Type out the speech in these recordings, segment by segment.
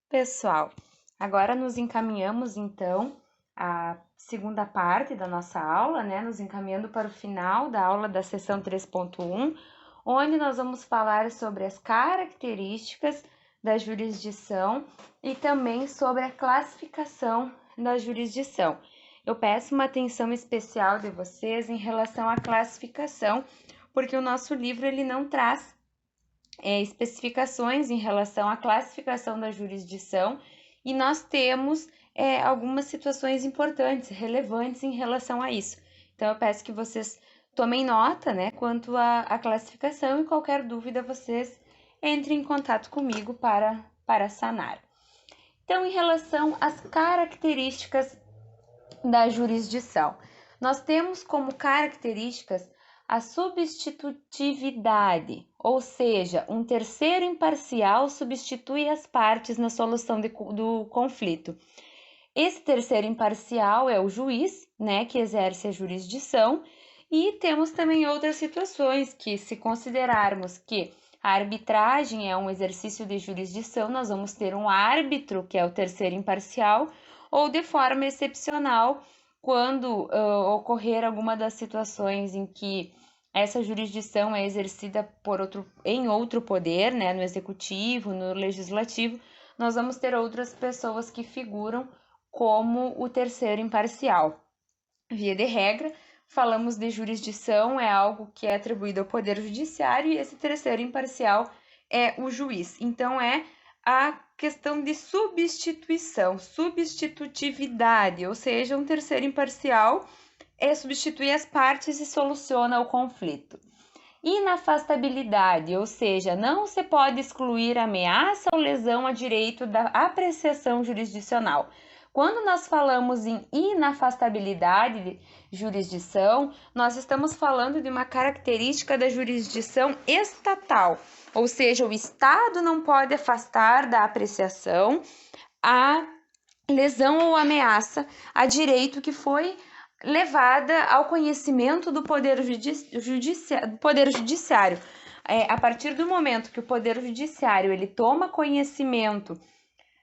Pessoal, agora nos encaminhamos então à segunda parte da nossa aula, né? Nos encaminhando para o final da aula da seção 3.1, onde nós vamos falar sobre as características da jurisdição e também sobre a classificação da jurisdição. Eu peço uma atenção especial de vocês em relação à classificação, porque o nosso livro ele não traz especificações em relação à classificação da jurisdição e nós temos algumas situações importantes, relevantes em relação a isso. Então, eu peço que vocês tomem nota, né, quanto à classificação e qualquer dúvida vocês entrem em contato comigo para sanar. Então, em relação às características da jurisdição, nós temos como características a substitutividade, ou seja, um terceiro imparcial substitui as partes na solução do conflito. Esse terceiro imparcial é o juiz, né, que exerce a jurisdição, e temos também outras situações que, se considerarmos que a arbitragem é um exercício de jurisdição, nós vamos ter um árbitro, que é o terceiro imparcial, ou de forma excepcional, quando ocorrer alguma das situações em que essa jurisdição é exercida em outro poder, né, no executivo, no legislativo, nós vamos ter outras pessoas que figuram como o terceiro imparcial. Via de regra, falamos de jurisdição, é algo que é atribuído ao Poder Judiciário, e esse terceiro imparcial é o juiz. Então, é a questão de substitutividade, ou seja, um terceiro imparcial substitui as partes e soluciona o conflito. Inafastabilidade, ou seja, não se pode excluir ameaça ou lesão a direito da apreciação jurisdicional. Quando nós falamos em inafastabilidade de jurisdição, nós estamos falando de uma característica da jurisdição estatal, ou seja, o Estado não pode afastar da apreciação a lesão ou ameaça a direito que foi levada ao conhecimento do Poder Judiciário. A partir do momento que o Poder Judiciário ele toma conhecimento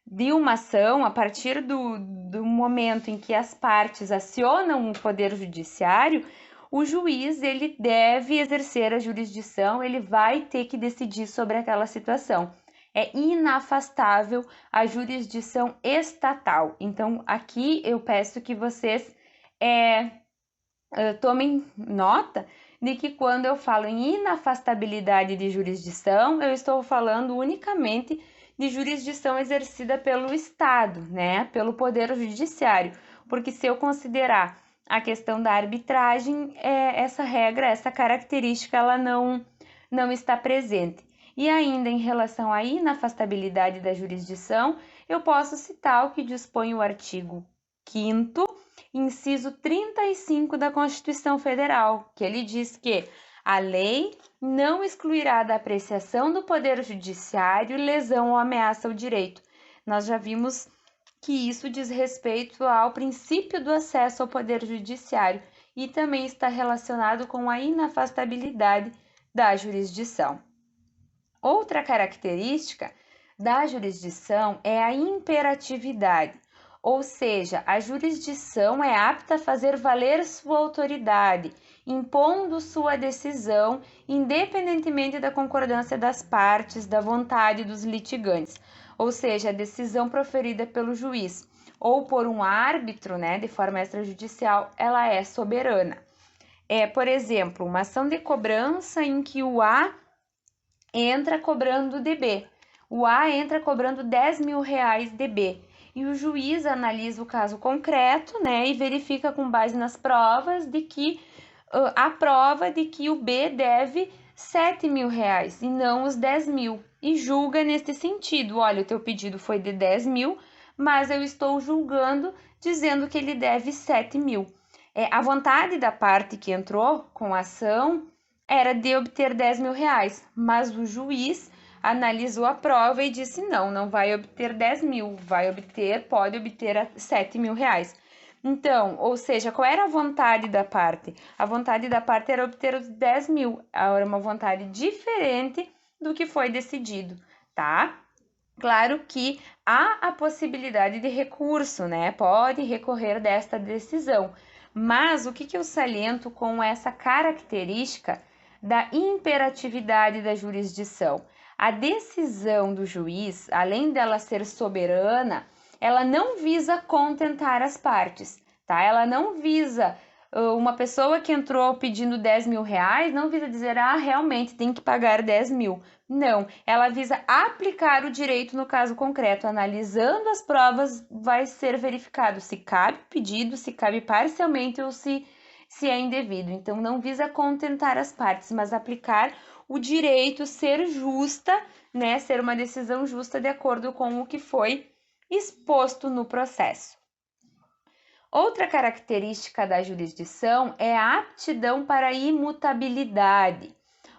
de uma ação, a partir do momento em que as partes acionam o Poder Judiciário, o juiz ele deve exercer a jurisdição, ele vai ter que decidir sobre aquela situação. É inafastável a jurisdição estatal. Então, aqui eu peço que vocês tomem nota de que quando eu falo em inafastabilidade de jurisdição, eu estou falando unicamente de jurisdição exercida pelo Estado, né, pelo Poder Judiciário, porque se eu considerar a questão da arbitragem, essa regra, essa característica, ela não está presente. E ainda em relação à inafastabilidade da jurisdição, eu posso citar o que dispõe o artigo 5º, inciso 35 da Constituição Federal, que ele diz que a lei não excluirá da apreciação do Poder Judiciário lesão ou ameaça ao direito. Nós já vimos que isso diz respeito ao princípio do acesso ao Poder Judiciário e também está relacionado com a inafastabilidade da jurisdição. Outra característica da jurisdição é a imperatividade, ou seja, a jurisdição é apta a fazer valer sua autoridade, impondo sua decisão, independentemente da concordância das partes, da vontade dos litigantes, ou seja, a decisão proferida pelo juiz ou por um árbitro, né, de forma extrajudicial, ela é soberana. Por exemplo, uma ação de cobrança em que o A entra cobrando de B. O A entra cobrando R$10.000 de B. E o juiz analisa o caso concreto, né, e verifica com base nas provas de que a prova de que o B deve R$7.000 e não os 10.000. E julga nesse sentido: olha, o teu pedido foi de 10.000, mas eu estou julgando dizendo que ele deve 7.000. A vontade da parte que entrou com a ação era de obter R$10.000, mas o juiz analisou a prova e disse: não vai obter 10.000, pode obter R$7.000. Então, ou seja, qual era a vontade da parte? A vontade da parte era obter os 10.000, era uma vontade diferente do que foi decidido, tá? Claro que há a possibilidade de recurso, né? Pode recorrer desta decisão. Mas o que eu saliento com essa característica da imperatividade da jurisdição? A decisão do juiz, além dela ser soberana, ela não visa contentar as partes, tá? Ela não visa uma pessoa que entrou pedindo 10 mil reais, não visa dizer, realmente tem que pagar 10 mil. Não, ela visa aplicar o direito no caso concreto. Analisando as provas, vai ser verificado se cabe pedido, se cabe parcialmente ou se é indevido. Então, não visa contentar as partes, mas aplicar o direito, ser justa, né? Ser uma decisão justa de acordo com o que foi exposto no processo. Outra característica da jurisdição é a aptidão para a imutabilidade.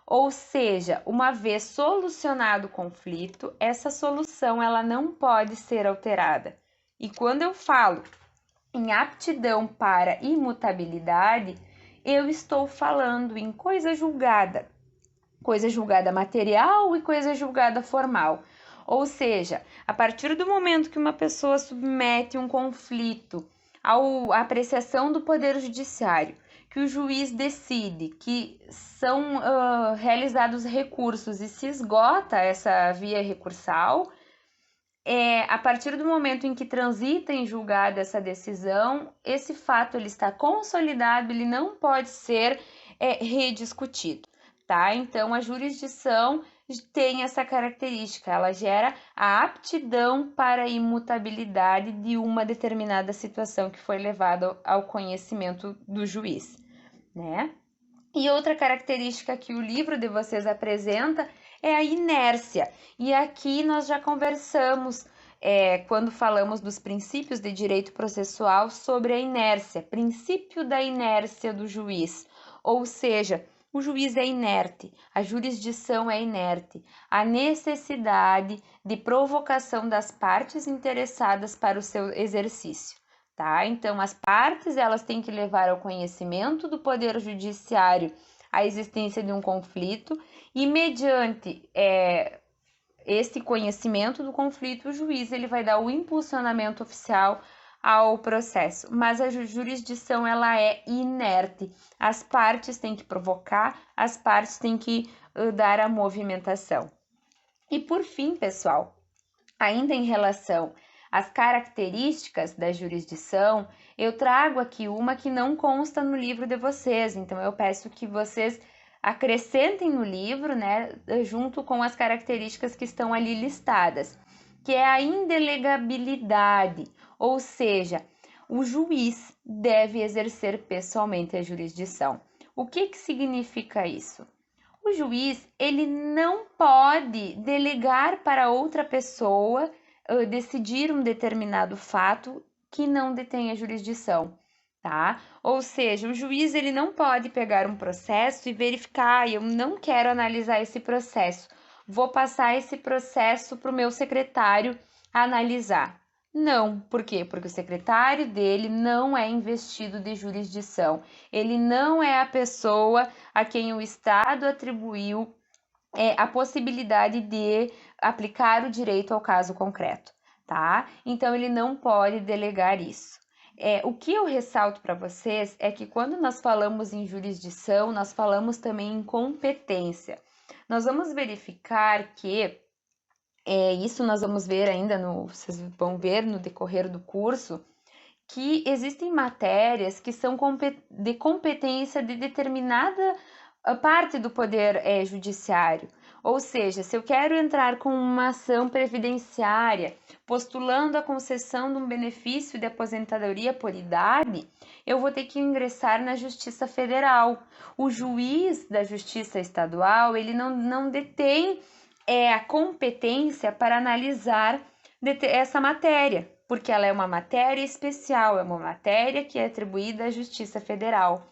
Ou seja, uma vez solucionado o conflito, essa solução ela não pode ser alterada. E quando eu falo em aptidão para imutabilidade, eu estou falando em coisa julgada material e coisa julgada formal. Ou seja, a partir do momento que uma pessoa submete um conflito à apreciação do Poder Judiciário, que o juiz decide que são realizados recursos e se esgota essa via recursal, a partir do momento em que transita em julgado essa decisão, esse fato ele está consolidado, ele não pode ser rediscutido, tá? Então, a jurisdição tem essa característica, ela gera a aptidão para a imutabilidade de uma determinada situação que foi levada ao conhecimento do juiz, né? E outra característica que o livro de vocês apresenta é a inércia. E aqui nós já conversamos, quando falamos dos princípios de direito processual, sobre a inércia, princípio da inércia do juiz. Ou seja, o juiz é inerte, a jurisdição é inerte, a necessidade de provocação das partes interessadas para o seu exercício. Tá? Então, as partes elas têm que levar ao conhecimento do Poder Judiciário a existência de um conflito e, mediante esse conhecimento do conflito, o juiz ele vai dar o impulsionamento oficial ao processo. Mas a jurisdição ela é inerte. As partes têm que provocar, as partes têm que dar a movimentação. E por fim, pessoal, ainda em relação às características da jurisdição, eu trago aqui uma que não consta no livro de vocês, então eu peço que vocês acrescentem no livro, né, junto com as características que estão ali listadas, que é a indelegabilidade, ou seja, o juiz deve exercer pessoalmente a jurisdição. O que significa isso? O juiz, ele não pode delegar para outra pessoa decidir um determinado fato que não detém a jurisdição, tá? Ou seja, o juiz, ele não pode pegar um processo e verificar, eu não quero analisar esse processo, vou passar esse processo para o meu secretário analisar. Não, por quê? Porque o secretário dele não é investido de jurisdição, ele não é a pessoa a quem o Estado atribuiu a possibilidade de aplicar o direito ao caso concreto, tá? Então, ele não pode delegar isso. O que eu ressalto para vocês é que quando nós falamos em jurisdição, nós falamos também em competência. Nós vamos verificar que isso nós vamos ver ainda, vocês vão ver no decorrer do curso, que existem matérias que são de competência de determinada parte do poder judiciário. Ou seja, se eu quero entrar com uma ação previdenciária, postulando a concessão de um benefício de aposentadoria por idade, eu vou ter que ingressar na Justiça Federal. O juiz da Justiça Estadual, ele não detém a competência para analisar essa matéria, porque ela é uma matéria especial, é uma matéria que é atribuída à Justiça Federal.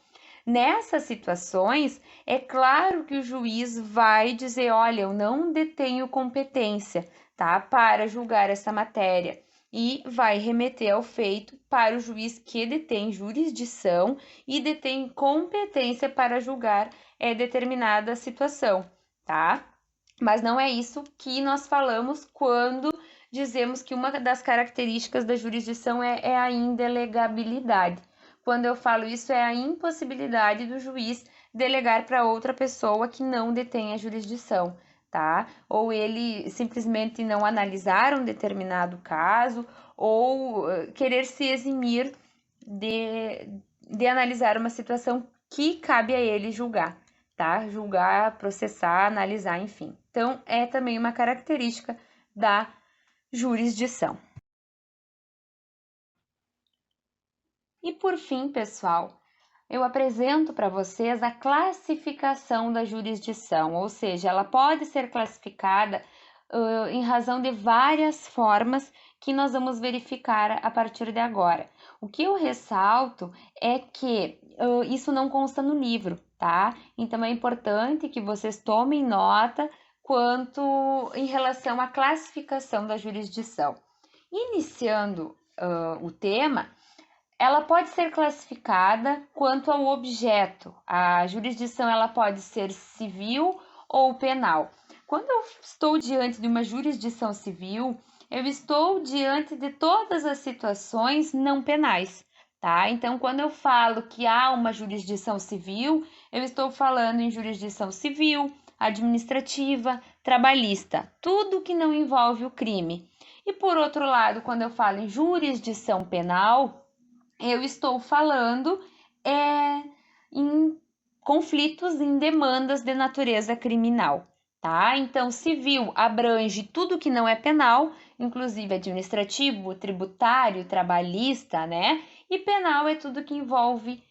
Nessas situações, é claro que o juiz vai dizer, olha, eu não detenho competência, tá, para julgar essa matéria, e vai remeter ao feito para o juiz que detém jurisdição e detém competência para julgar determinada situação, tá? Mas não é isso que nós falamos quando dizemos que uma das características da jurisdição é a indelegabilidade. Quando eu falo isso, é a impossibilidade do juiz delegar para outra pessoa que não detém a jurisdição, tá? Ou ele simplesmente não analisar um determinado caso, ou querer se eximir de analisar uma situação que cabe a ele julgar, tá? Julgar, processar, analisar, enfim. Então, é também uma característica da jurisdição. E por fim, pessoal, eu apresento para vocês a classificação da jurisdição, ou seja, ela pode ser classificada em razão de várias formas que nós vamos verificar a partir de agora. O que eu ressalto é que isso não consta no livro, tá? Então é importante que vocês tomem nota quanto em relação à classificação da jurisdição. Iniciando o tema, ela pode ser classificada quanto ao objeto. A jurisdição ela pode ser civil ou penal. Quando eu estou diante de uma jurisdição civil, eu estou diante de todas as situações não penais, tá? Então, quando eu falo que há uma jurisdição civil, eu estou falando em jurisdição civil, administrativa, trabalhista, tudo que não envolve o crime. E por outro lado, quando eu falo em jurisdição penal, eu estou falando em conflitos, em demandas de natureza criminal, tá? Então, civil abrange tudo que não é penal, inclusive administrativo, tributário, trabalhista, né? E penal é tudo que envolve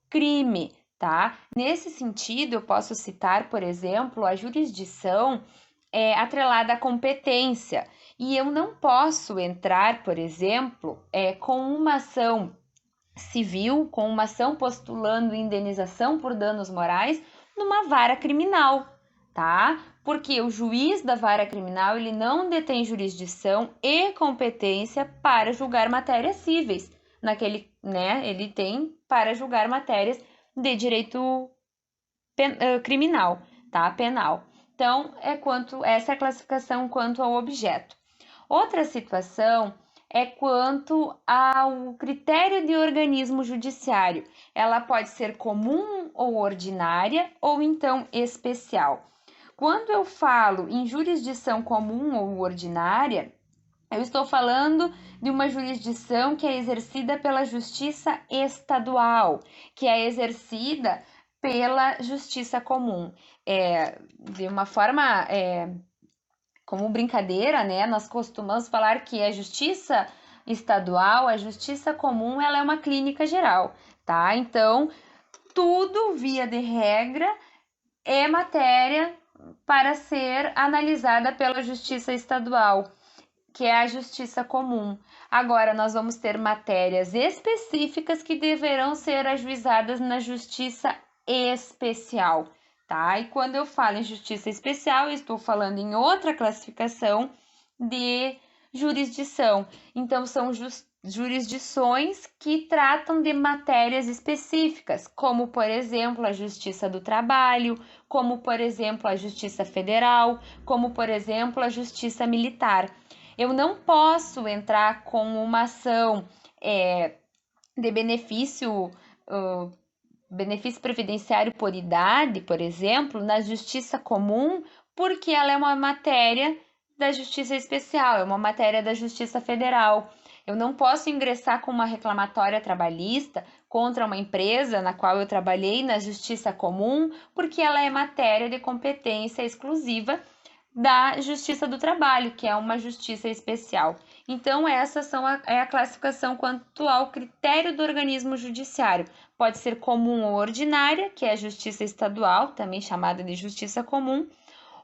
crime, tá? Nesse sentido, eu posso citar, por exemplo, a jurisdição atrelada à competência. E eu não posso entrar, por exemplo, com uma ação civil, com uma ação postulando indenização por danos morais numa vara criminal, tá? Porque o juiz da vara criminal, ele não detém jurisdição e competência para julgar matérias cíveis. Naquele, né, ele tem para julgar matérias de direito criminal, tá? Penal. Então, essa é a classificação quanto ao objeto. Outra situação é quanto ao critério de organismo judiciário. Ela pode ser comum ou ordinária, ou então especial. Quando eu falo em jurisdição comum ou ordinária, eu estou falando de uma jurisdição que é exercida pela justiça estadual, que é exercida pela justiça comum. De uma forma como brincadeira, né? Nós costumamos falar que a justiça estadual, a justiça comum, ela é uma clínica geral, tá? Então, tudo, via de regra, é matéria para ser analisada pela justiça estadual, que é a justiça comum. Agora, nós vamos ter matérias específicas que deverão ser ajuizadas na justiça especial, tá? E quando eu falo em justiça especial, eu estou falando em outra classificação de jurisdição. Então, são jurisdições que tratam de matérias específicas, como, por exemplo, a Justiça do Trabalho, como, por exemplo, a Justiça Federal, como, por exemplo, a Justiça Militar. Eu não posso entrar com uma ação de benefício previdenciário por idade, por exemplo, na justiça comum, porque ela é uma matéria da justiça especial, é uma matéria da justiça federal. Eu não posso ingressar com uma reclamatória trabalhista contra uma empresa na qual eu trabalhei na justiça comum, porque ela é matéria de competência exclusiva da Justiça do Trabalho, que é uma justiça especial. Então, essas é a classificação quanto ao critério do organismo judiciário. Pode ser comum ou ordinária, que é a justiça estadual, também chamada de justiça comum,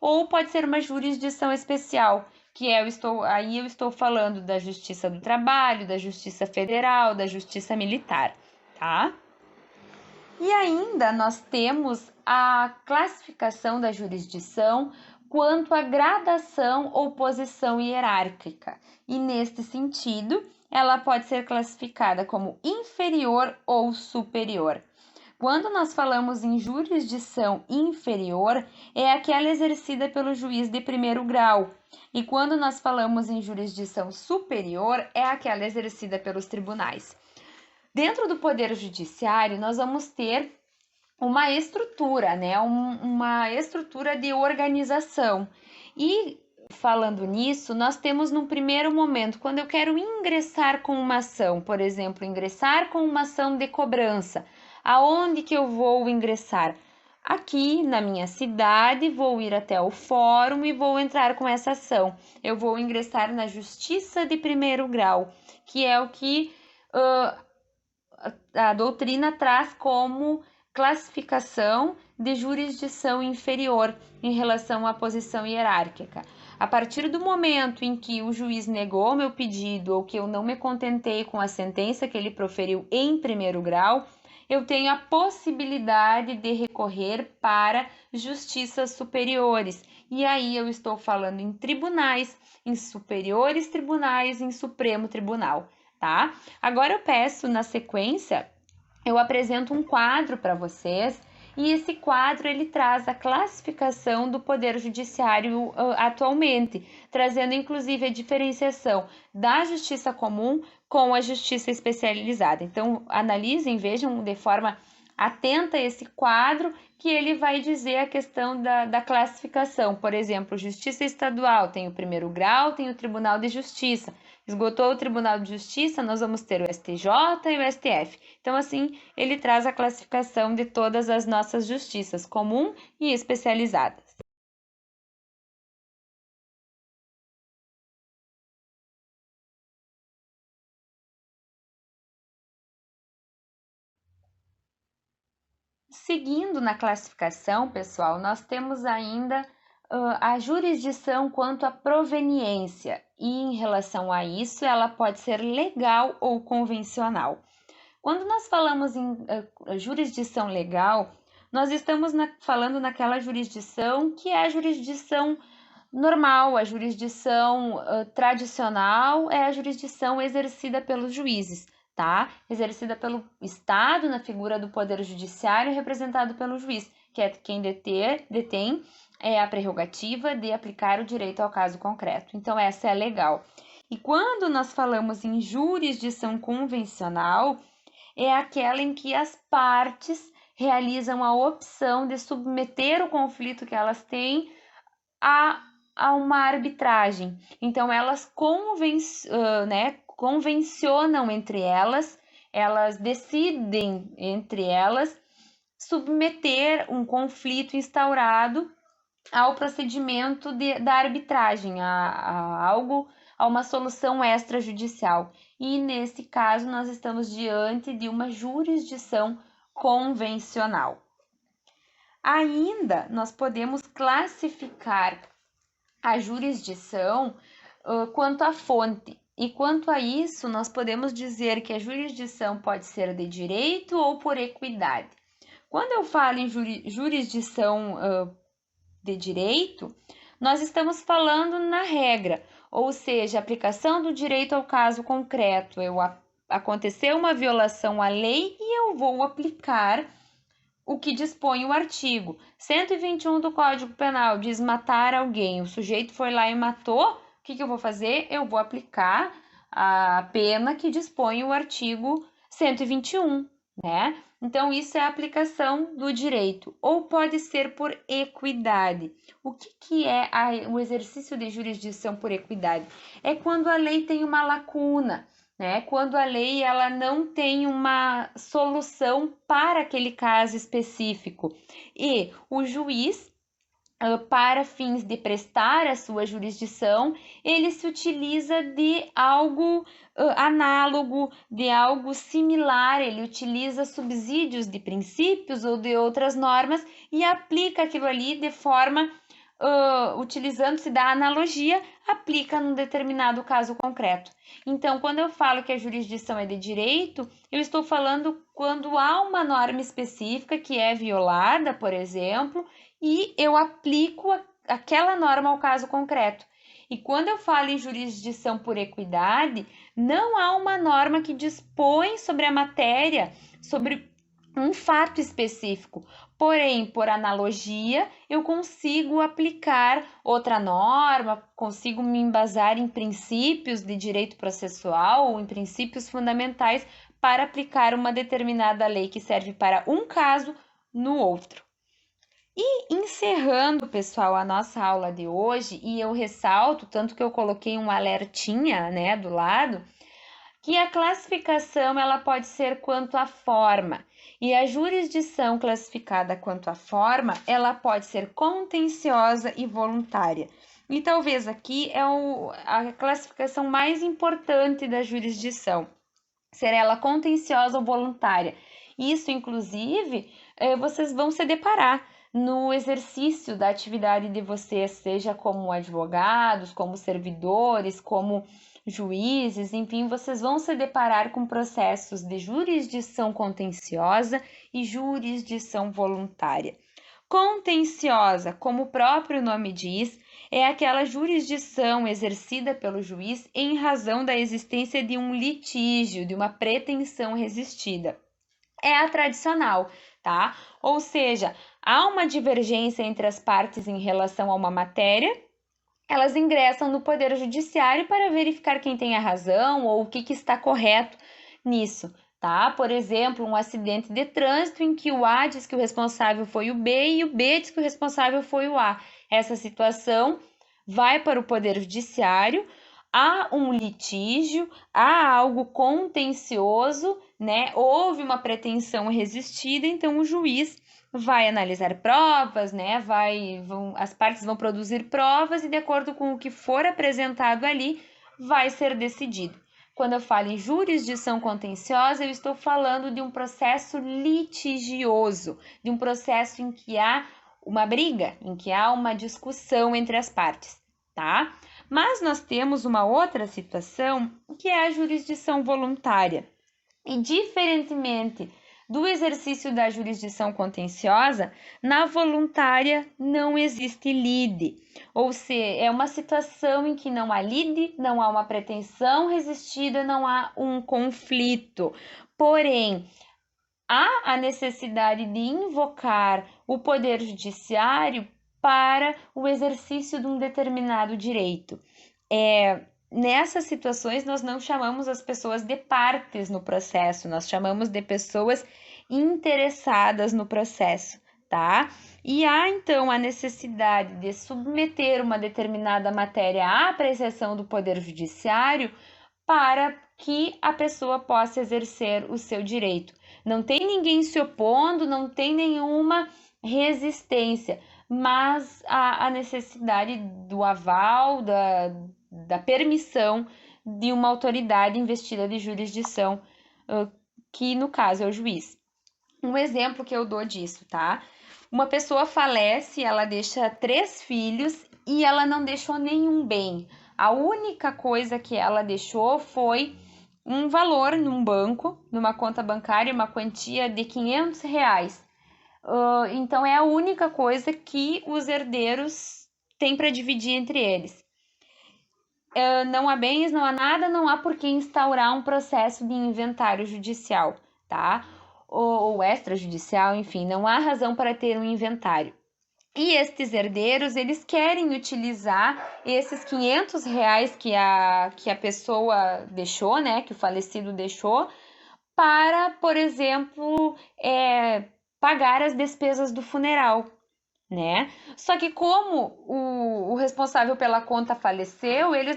ou pode ser uma jurisdição especial, que eu estou falando da Justiça do Trabalho, da Justiça Federal, da Justiça Militar, tá? E ainda nós temos a classificação da jurisdição quanto à gradação ou posição hierárquica. E neste sentido, ela pode ser classificada como inferior ou superior. Quando nós falamos em jurisdição inferior, é aquela exercida pelo juiz de primeiro grau. E quando nós falamos em jurisdição superior, é aquela exercida pelos tribunais. Dentro do Poder Judiciário, nós vamos ter uma estrutura, né? Uma estrutura de organização. E falando nisso, nós temos no primeiro momento, quando eu quero ingressar com uma ação, por exemplo, ingressar com uma ação de cobrança, aonde que eu vou ingressar? Aqui na minha cidade, vou ir até o fórum e vou entrar com essa ação. Eu vou ingressar na Justiça de primeiro grau, que é o que a doutrina traz como classificação de jurisdição inferior em relação à posição hierárquica. A partir do momento em que o juiz negou meu pedido ou que eu não me contentei com a sentença que ele proferiu em primeiro grau, eu tenho a possibilidade de recorrer para justiças superiores. E aí eu estou falando em tribunais, em superiores tribunais, em Supremo Tribunal, tá? Agora eu peço, na sequência, eu apresento um quadro para vocês e esse quadro ele traz a classificação do Poder Judiciário atualmente, trazendo inclusive a diferenciação da Justiça Comum com a Justiça Especializada. Então, analisem, vejam de forma atenta esse quadro que ele vai dizer a questão da classificação. Por exemplo, Justiça Estadual tem o primeiro grau, tem o Tribunal de Justiça. Esgotou o Tribunal de Justiça, nós vamos ter o STJ e o STF. Então, assim, ele traz a classificação de todas as nossas justiças, comum e especializadas. Seguindo na classificação, pessoal, nós temos ainda a jurisdição quanto à proveniência, e em relação a isso, ela pode ser legal ou convencional. Quando nós falamos em jurisdição legal, nós estamos falando naquela jurisdição que é a jurisdição normal, a jurisdição tradicional é a jurisdição exercida pelos juízes, tá? Exercida pelo Estado na figura do Poder Judiciário representado pelo juiz, que é quem detém a prerrogativa de aplicar o direito ao caso concreto. Então, essa é legal. E quando nós falamos em jurisdição convencional, é aquela em que as partes realizam a opção de submeter o conflito que elas têm a uma arbitragem. Então, elas convencionam entre elas, elas decidem entre elas submeter um conflito instaurado ao procedimento da arbitragem, a uma solução extrajudicial. E nesse caso, nós estamos diante de uma jurisdição convencional. Ainda, nós podemos classificar a jurisdição quanto à fonte. E quanto a isso, nós podemos dizer que a jurisdição pode ser de direito ou por equidade. Quando eu falo em jurisdição de direito, nós estamos falando na regra, ou seja, aplicação do direito ao caso concreto. Aconteceu uma violação à lei e eu vou aplicar o que dispõe o artigo 121 do Código Penal, diz matar alguém. O sujeito foi lá e matou, o que eu vou fazer? Eu vou aplicar a pena que dispõe o artigo 121, né? Então, isso é a aplicação do direito, ou pode ser por equidade. O que é o exercício de jurisdição por equidade? É quando a lei tem uma lacuna, né? Quando a lei ela não tem uma solução para aquele caso específico e o juiz, para fins de prestar a sua jurisdição, ele se utiliza de algo análogo, de algo similar, ele utiliza subsídios de princípios ou de outras normas e aplica aquilo ali de forma utilizando-se da analogia, aplica num determinado caso concreto. Então, quando eu falo que a jurisdição é de direito, eu estou falando quando há uma norma específica que é violada, por exemplo, e eu aplico aquela norma ao caso concreto. E quando eu falo em jurisdição por equidade, não há uma norma que dispõe sobre a matéria, sobre um fato específico. Porém, por analogia, eu consigo aplicar outra norma, consigo me embasar em princípios de direito processual ou em princípios fundamentais para aplicar uma determinada lei que serve para um caso no outro. E encerrando, pessoal, a nossa aula de hoje, e eu ressalto, tanto que eu coloquei um alertinha, né, do lado, que a classificação ela pode ser quanto à forma, e a jurisdição classificada quanto à forma, ela pode ser contenciosa e voluntária. E talvez aqui é a classificação mais importante da jurisdição, ser ela contenciosa ou voluntária. Isso, inclusive, vocês vão se deparar no exercício da atividade de vocês, seja como advogados, como servidores, como juízes, enfim, vocês vão se deparar com processos de jurisdição contenciosa e jurisdição voluntária. Contenciosa, como o próprio nome diz, é aquela jurisdição exercida pelo juiz em razão da existência de um litígio, de uma pretensão resistida. É a tradicional, tá? Ou seja, há uma divergência entre as partes em relação a uma matéria, elas ingressam no Poder Judiciário para verificar quem tem a razão ou o que está correto nisso, tá? Por exemplo, um acidente de trânsito em que o A diz que o responsável foi o B e o B diz que o responsável foi o A. Essa situação vai para o Poder Judiciário, há um litígio, há algo contencioso, né? Houve uma pretensão resistida, então o juiz vai analisar provas, né? As partes vão produzir provas e de acordo com o que for apresentado ali, vai ser decidido. Quando eu falo em jurisdição contenciosa, eu estou falando de um processo litigioso, de um processo em que há uma briga, em que há uma discussão entre as partes, tá? Mas nós temos uma outra situação que é a jurisdição voluntária. E diferentemente do exercício da jurisdição contenciosa, na voluntária não existe lide, ou seja, é uma situação em que não há lide, não há uma pretensão resistida, não há um conflito. Porém, há a necessidade de invocar o Poder Judiciário para o exercício de um determinado direito. Nessas situações, nós não chamamos as pessoas de partes no processo, nós chamamos de pessoas interessadas no processo, tá? E há, então, a necessidade de submeter uma determinada matéria à apreciação do Poder Judiciário para que a pessoa possa exercer o seu direito. Não tem ninguém se opondo, não tem nenhuma resistência, mas há a necessidade do aval, da permissão de uma autoridade investida de jurisdição, que no caso é o juiz. Um exemplo que eu dou disso, tá? Uma pessoa falece, ela deixa 3 filhos e ela não deixou nenhum bem. A única coisa que ela deixou foi um valor num banco, numa conta bancária, uma quantia de R$ 500. Então, é a única coisa que os herdeiros têm para dividir entre eles. Não há bens, não há nada, não há por que instaurar um processo de inventário judicial, tá? Ou extrajudicial, enfim, não há razão para ter um inventário. E estes herdeiros, eles querem utilizar esses R$ 500 que a pessoa deixou, né, que o falecido deixou, para, por exemplo, pagar as despesas do funeral, né? Só que como o responsável pela conta faleceu, eles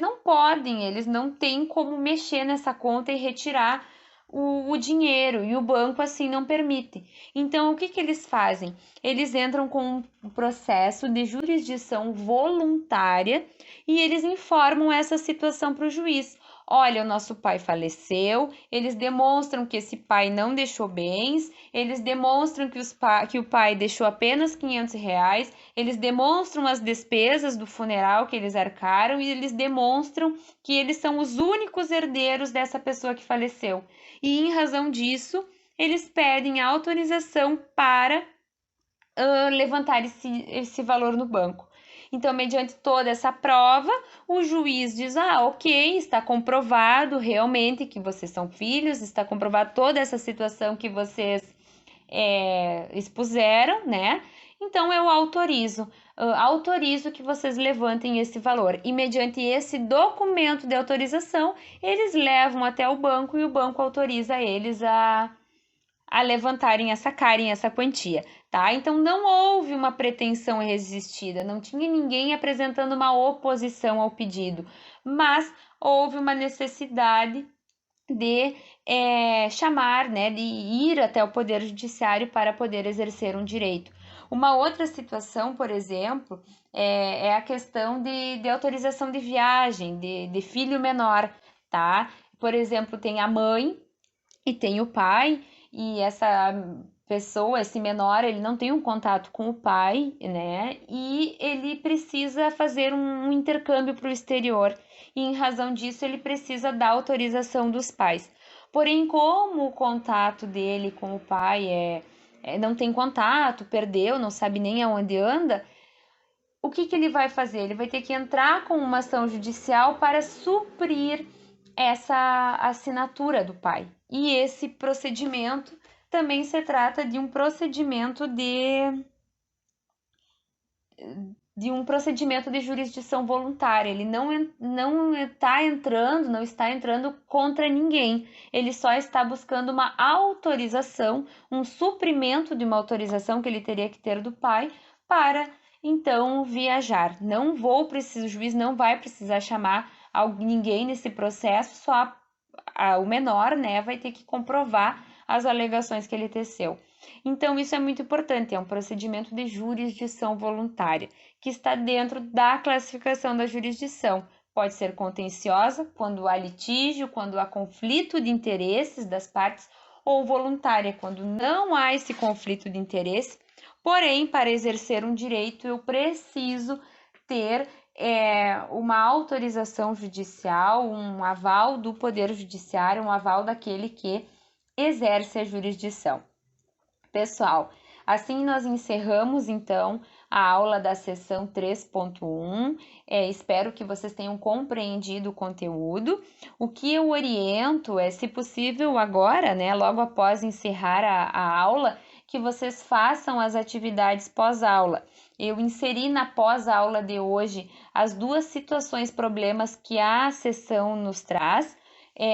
não têm como mexer nessa conta e retirar o dinheiro, e o banco assim não permite. Então, o que eles fazem? Eles entram com um processo de jurisdição voluntária e eles informam essa situação para o juiz. Olha, o nosso pai faleceu, eles demonstram que esse pai não deixou bens, eles demonstram que o pai deixou apenas R$ 500, eles demonstram as despesas do funeral que eles arcaram e eles demonstram que eles são os únicos herdeiros dessa pessoa que faleceu. E em razão disso, eles pedem a autorização para levantar esse valor no banco. Então, mediante toda essa prova, o juiz diz: ok, está comprovado realmente que vocês são filhos, está comprovado toda essa situação que vocês expuseram, né? Então eu autorizo que vocês levantem esse valor. E mediante esse documento de autorização, eles levam até o banco e o banco autoriza eles a levantarem, a sacarem essa quantia, tá? Então não houve uma pretensão irresistida, não tinha ninguém apresentando uma oposição ao pedido, mas houve uma necessidade de chamar, né, de ir até o Poder Judiciário para poder exercer um direito. Uma outra situação, por exemplo, é a questão de autorização de viagem, de filho menor, tá? Por exemplo, tem a mãe e tem o pai, e essa pessoa, esse menor, ele não tem um contato com o pai, né? E ele precisa fazer um intercâmbio para o exterior. E em razão disso, ele precisa da autorização dos pais. Porém, como o contato dele com o pai não tem contato, perdeu, não sabe nem aonde anda, o que ele vai fazer? Ele vai ter que entrar com uma ação judicial para suprir essa assinatura do pai. E esse procedimento também se trata de um procedimento de jurisdição voluntária. Ele não está entrando contra ninguém. Ele só está buscando uma autorização, um suprimento de uma autorização que ele teria que ter do pai para então viajar. O juiz não vai precisar chamar ninguém nesse processo, só o menor, né, vai ter que comprovar as alegações que ele teceu. Então, isso é muito importante, é um procedimento de jurisdição voluntária, que está dentro da classificação da jurisdição. Pode ser contenciosa, quando há litígio, quando há conflito de interesses das partes, ou voluntária, quando não há esse conflito de interesse. Porém, para exercer um direito, eu preciso ter uma autorização judicial, um aval do Poder Judiciário, um aval daquele que exerce a jurisdição. Pessoal, assim nós encerramos então a aula da sessão 3.1. Espero que vocês tenham compreendido o conteúdo. O que eu oriento é, se possível agora, né, logo após encerrar a aula, que vocês façam as atividades pós-aula. Eu inseri na pós-aula de hoje as duas situações, problemas que a sessão nos traz.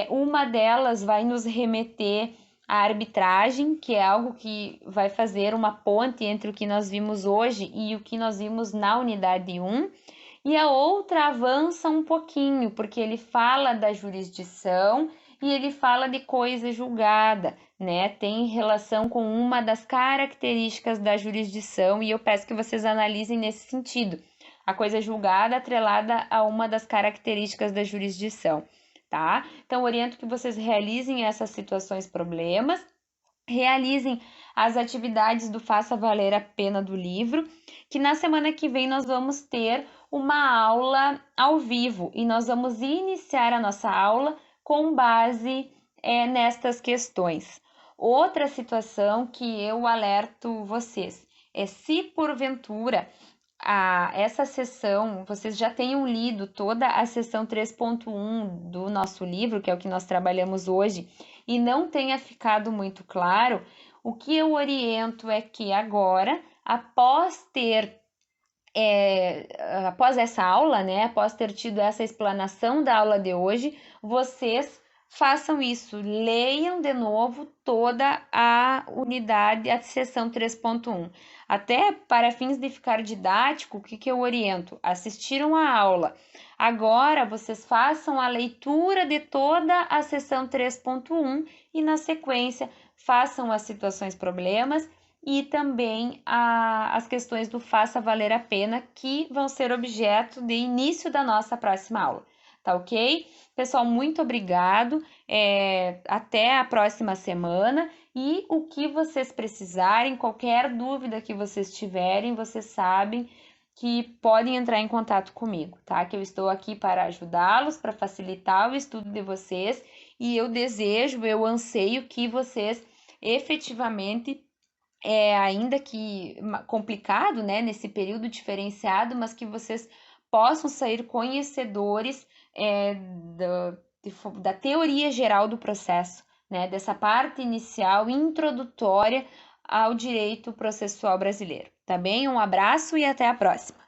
Uma delas vai nos remeter à arbitragem, que é algo que vai fazer uma ponte entre o que nós vimos hoje e o que nós vimos na unidade 1. E a outra avança um pouquinho, porque ele fala da jurisdição e ele fala de coisa julgada, né? Tem relação com uma das características da jurisdição e eu peço que vocês analisem nesse sentido. A coisa julgada atrelada a uma das características da jurisdição, tá? Então, oriento que vocês realizem essas situações, problemas, realizem as atividades do Faça Valer a Pena do livro, que na semana que vem nós vamos ter uma aula ao vivo e nós vamos iniciar a nossa aula com base nestas questões. Outra situação que eu alerto vocês é se porventura essa sessão, vocês já tenham lido toda a sessão 3.1 do nosso livro, que é o que nós trabalhamos hoje, e não tenha ficado muito claro, o que eu oriento é que agora, após essa aula, né, após ter tido essa explanação da aula de hoje, vocês façam isso, leiam de novo toda a unidade, a sessão 3.1. Até para fins de ficar didático, o que eu oriento? Assistiram a aula. Agora, vocês façam a leitura de toda a sessão 3.1 e, na sequência, façam as situações problemas e também as questões do Faça Valer a Pena, que vão ser objeto de início da nossa próxima aula. Tá ok? Pessoal, muito obrigado. Até a próxima semana. E o que vocês precisarem, qualquer dúvida que vocês tiverem, vocês sabem que podem entrar em contato comigo, tá? Que eu estou aqui para ajudá-los, para facilitar o estudo de vocês. E eu anseio que vocês efetivamente, ainda que complicado, né, nesse período diferenciado, mas que vocês possam sair conhecedores da teoria geral do processo, né, dessa parte inicial, introdutória ao direito processual brasileiro. Tá bem? Um abraço e até a próxima!